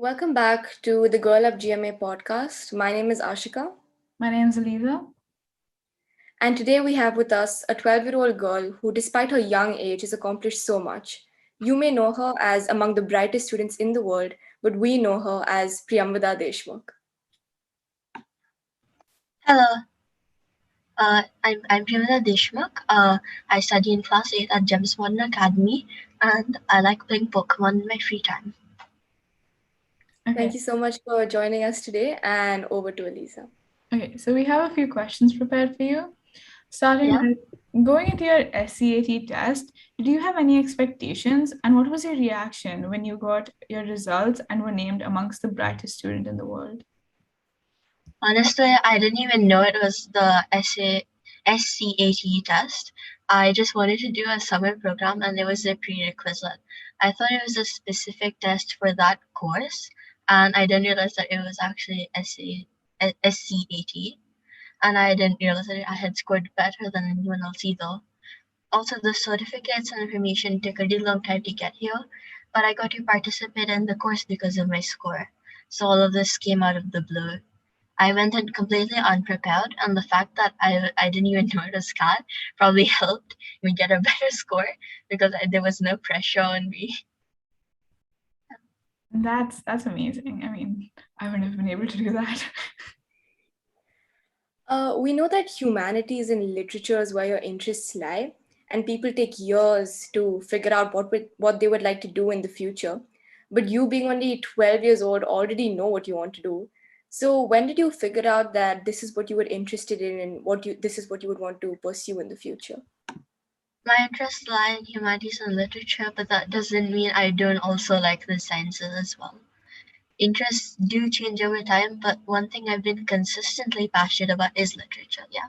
Welcome back to the Girl Up GMA podcast. My name is Ashika, My name's Aliza. and today we have with us a 12-year-old girl who, despite her young age, has accomplished so much. You may know her as among the brightest students in the world, but we know her as Priyamvada Deshmukh. Hello, I'm Priyamvada Deshmukh. I study in class 8 at Gems Modern Academy, and I like playing Pokemon in my free time. Thank you so much for joining us today, and over to Elisa. Okay, so we have a few questions prepared for you. Starting Yeah. with going into your SCAT test, did you have any expectations, and what was your reaction when you got your results and were named amongst the brightest student in the world? Honestly, I didn't even know it was the SCAT test. I just wanted to do a summer program, and it was a prerequisite. I thought it was a specific test for that course, and I didn't realize that it was actually SCAT. And I didn't realize that I had scored better than anyone else either. Also, the certificates and information took a really long time to get here, but I got to participate in the course because of my score. So all of this came out of the blue. I went in completely unprepared, and the fact that I didn't even know it was SCAT probably helped me get a better score because there was no pressure on me. That's amazing. I mean, I wouldn't have been able to do that. We know that humanities and literature is where your interests lie, and people take years to figure out what they would like to do in the future. But you, being only 12 years old, already know what you want to do. So when did you figure out that this is what you were interested in and this is what you would want to pursue in the future? My interests lie in humanities and literature, but that doesn't mean I don't also like the sciences as well. Interests do change over time, but one thing I've been consistently passionate about is literature. Yeah.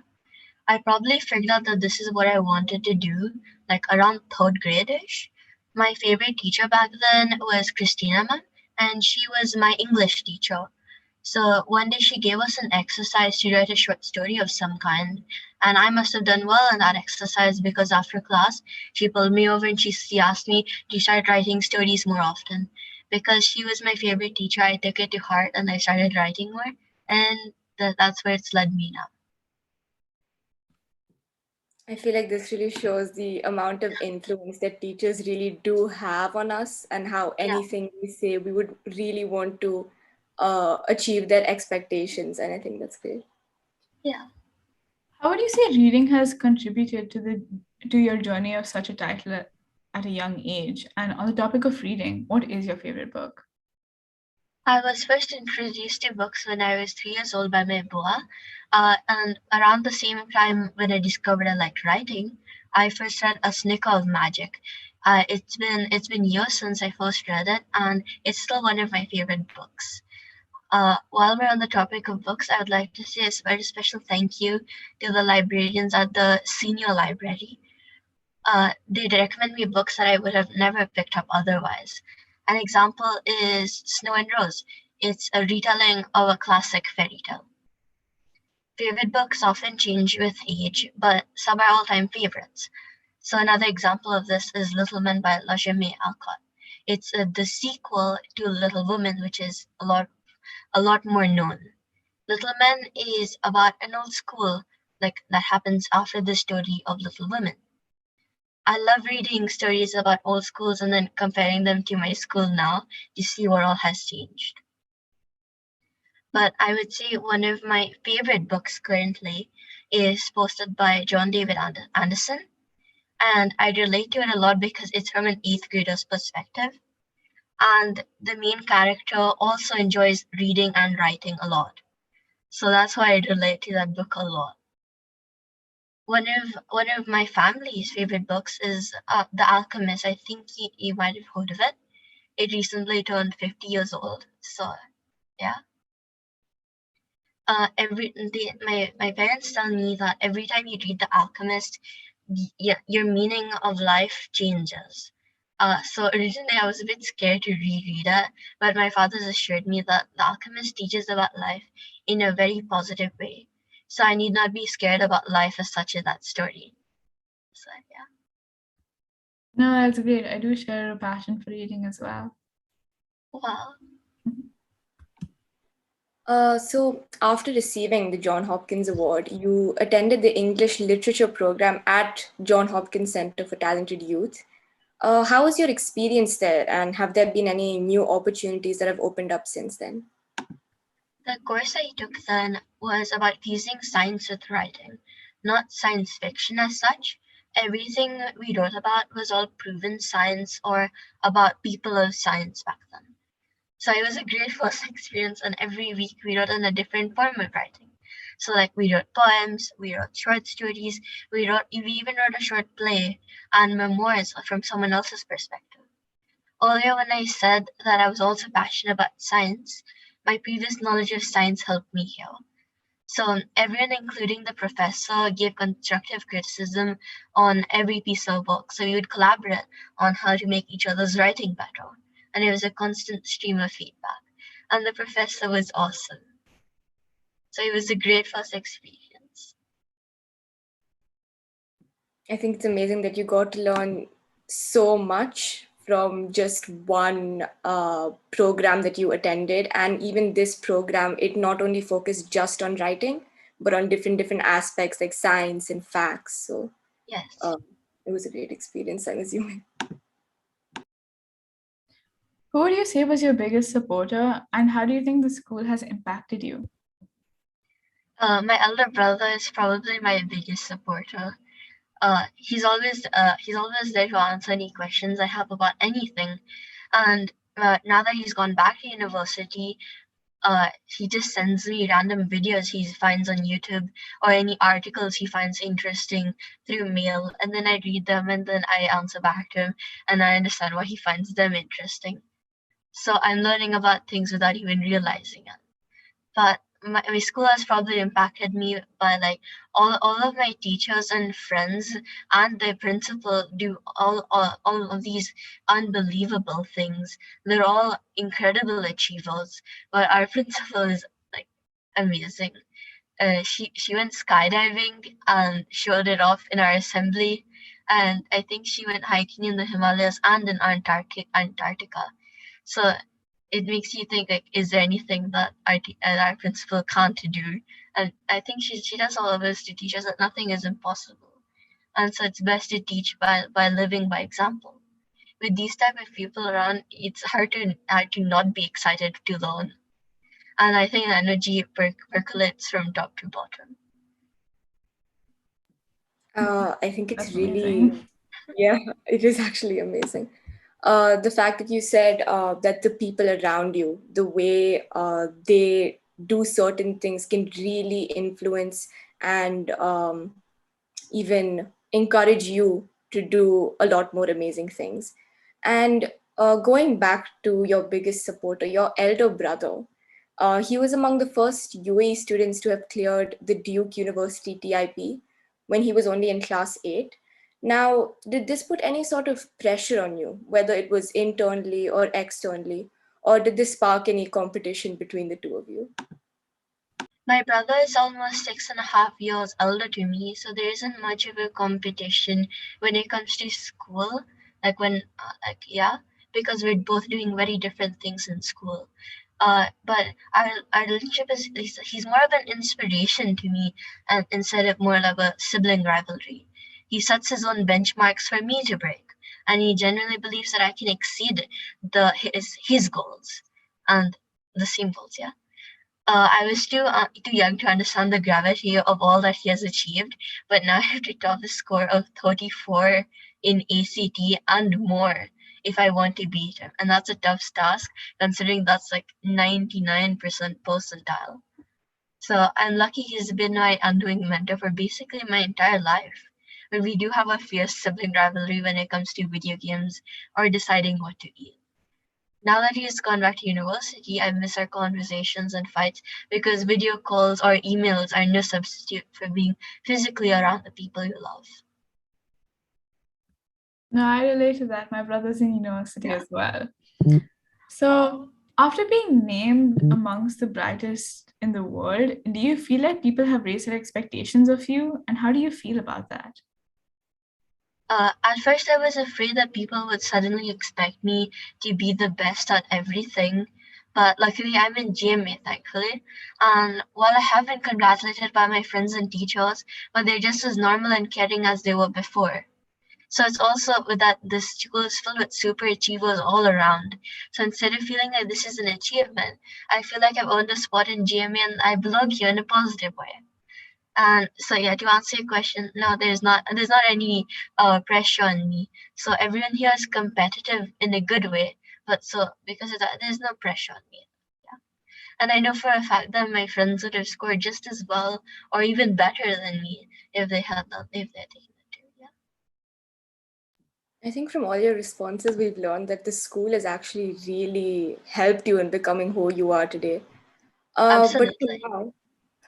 I probably figured out that this is what I wanted to do, like around third grade-ish. My favorite teacher back then was Christina ma'am, and she was my English teacher. So one day she gave us an exercise to write a short story of some kind, and I must have done well in that exercise because after class she pulled me over and she asked me to start writing stories more often. Because she was my favorite teacher, I took it to heart and I started writing more, and that's where it's led me now. I feel like this really shows the amount of influence that teachers really do have on us and how Yeah, anything we say, we would really want to achieve their expectations. And I think that's great. yeah. How would you say reading has contributed to your journey of such a title at a young age? And on the topic of reading, what is your favorite book? I was first introduced to books when I was 3 years old by my boa, and around the same time when I discovered I liked writing, I first read A Snicker of Magic. It's been years since I first read it, and it's still one of my favorite books. While we're on the topic of books, I would like to say a very special thank you to the librarians at the senior library. They'd recommend me books that I would have never picked up otherwise. An example is Snow and Rose. It's a retelling of a classic fairy tale. Favorite books often change with age, but some are all-time favorites. So another example of this is Little Men by Lajame Alcott. It's the sequel to Little Women, which is a lot more known. Little Men is about an old school like that happens after the story of Little Women. I love reading stories about old schools and then comparing them to my school now to see what all has changed. But I would say one of my favorite books currently is posted by John David Anderson. And I relate to it a lot because it's from an eighth grader's perspective. And the main character also enjoys reading and writing a lot. So that's why I relate to that book a lot. One of my family's favorite books is The Alchemist. I think you might have heard of it. It recently turned 50 years old. So yeah. My parents tell me that every time you read The Alchemist, your meaning of life changes. So originally I was a bit scared to reread it, but my father's assured me that The Alchemist teaches about life in a very positive way. So I need not be scared about life as such in that story. So yeah. No, that's great. I do share a passion for reading as well. Wow. So after receiving the John Hopkins Award, you attended the English Literature program at Johns Hopkins Centre for Talented Youth. How was your experience there, and have there been any new opportunities that have opened up since then? The course I took then was about fusing science with writing, not science fiction as such. Everything we wrote about was all proven science or about people of science back then. So it was a great first experience, and every week we wrote in a different form of writing. So like we wrote poems, we wrote short stories, we even wrote a short play and memoirs from someone else's perspective. Earlier when I said that I was also passionate about science, my previous knowledge of science helped me here. So everyone, including the professor, gave constructive criticism on every piece of work. So we would collaborate on how to make each other's writing better. And it was a constant stream of feedback. And the professor was awesome. So it was a great first experience. I think it's amazing that you got to learn so much from just one program that you attended. And even this program, it not only focused just on writing, but on different aspects like science and facts. So Yes. it was a great experience, I'm assuming. Who would you say was your biggest supporter, and how do you think the school has impacted you? My elder brother is probably my biggest supporter. He's always there to answer any questions I have about anything. And now that he's gone back to university, he just sends me random videos he finds on YouTube or any articles he finds interesting through mail, and then I read them and then I answer back to him, and I understand why he finds them interesting. So I'm learning about things without even realizing it. But my school has probably impacted me by like all of my teachers and friends and the principal do all of these unbelievable things. They're all incredible achievers, but our principal is like amazing. She went skydiving and showed it off in our assembly, and I think she went hiking in the Himalayas and in Antarctica. So it makes you think like, is there anything that our principal can't do? And I think she does all of this to teach us that nothing is impossible. And so it's best to teach by living by example. With these type of people around, it's hard to not be excited to learn. And I think the energy percolates from top to bottom. I think it's That's really, amazing. yeah, it is actually amazing. The fact that you said that the people around you, the way they do certain things can really influence and even encourage you to do a lot more amazing things. And going back to your biggest supporter, your elder brother, he was among the first UAE students to have cleared the Duke University TIP when he was only in class 8. Now, did this put any sort of pressure on you, whether it was internally or externally, or did this spark any competition between the two of you? My brother is almost 6.5 years older to me, so there isn't much of a competition when it comes to school. Yeah, because we're both doing very different things in school. But our relationship is he's more of an inspiration to me, and instead of more of a sibling rivalry. He sets his own benchmarks for me to break, and he genuinely believes that I can exceed his goals and the same goals. Yeah. I was too young to understand the gravity of all that he has achieved, but now I have to top a score of 34 in ACT and more if I want to beat him. And that's a tough task considering that's like 99% percentile. So I'm lucky he's been my undoing mentor for basically my entire life. But we do have a fierce sibling rivalry when it comes to video games or deciding what to eat. Now that he's gone back to university, I miss our conversations and fights because video calls or emails are no substitute for being physically around the people you love. No, I relate to that. My brother's in university Yeah. as well. So, after being named amongst the brightest in the world, do you feel like people have raised their expectations of you? And how do you feel about that? At first, I was afraid that people would suddenly expect me to be the best at everything, but luckily I'm in GMA, thankfully. And while I have been congratulated by my friends and teachers, but they're just as normal and caring as they were before. So it's also with that this school is filled with super achievers all around. So instead of feeling like this is an achievement, I feel like I've earned a spot in GMA and I belong here in a positive way. And so yeah, to answer your question, no, there's not any pressure on me. So everyone here is competitive in a good way, but so because of that, there's no pressure on me. Yeah. And I know for a fact that my friends would have scored just as well or even better than me if they had that if they're taking it too. Yeah. I think from all your responses, we've learned that the school has actually really helped you in becoming who you are today. But for Absolutely. now,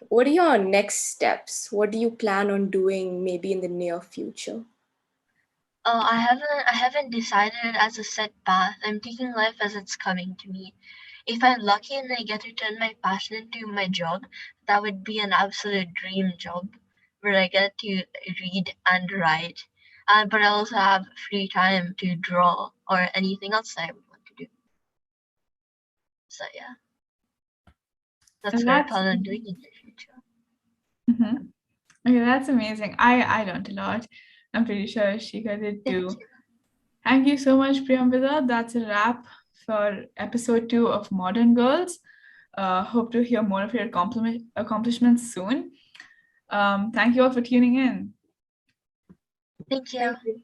what are your next steps? What do you plan on doing maybe in the near future? I haven't decided as a set path. I'm taking life as it's coming to me. If I'm lucky and I get to turn my passion into my job, that would be an absolute dream job where I get to read and write. But I also have free time to draw or anything else I would want to do. So yeah, that's And what I that's plan on doing in the future. mhm. Okay, that's amazing. I learned a lot. I'm pretty sure Shika did Thank too. you. Thank you so much, Priyamvada. That's a wrap for episode 2 of Modern Girls. Hope to hear more of your accomplishments soon. Thank you all for tuning in. Thank you. Thank you.